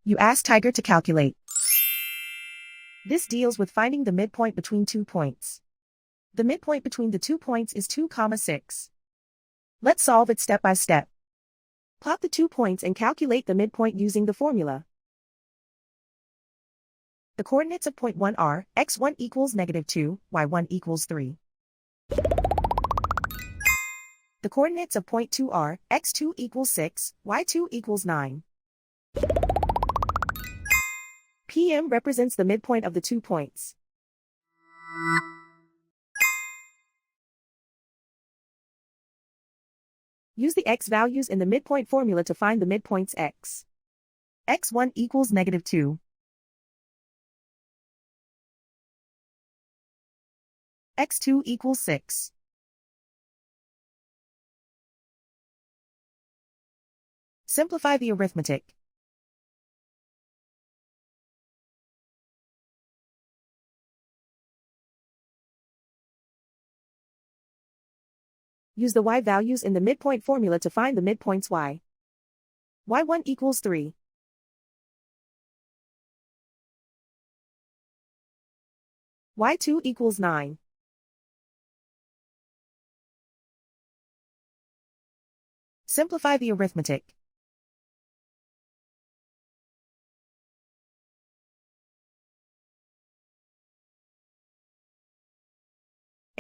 You ask Tiger to calculate. This deals with finding the midpoint between 2 points. The midpoint between the 2 points is 2, 6. Let's solve it step by step. Plot the 2 points and calculate the midpoint using the formula. The coordinates of point 1 are x1 equals -2, y1 equals 3. The coordinates of point 2 are x2 equals 6, y2 equals 9. PM represents the midpoint of the 2 points. Use the x values in the midpoint formula to find the midpoints x. x1 equals -2. x2 equals 6. Simplify the arithmetic. Use the y values in the midpoint formula to find the midpoints y. y1 equals 3. y2 equals 9. Simplify the arithmetic.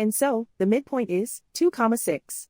And so, the midpoint is 2, 6.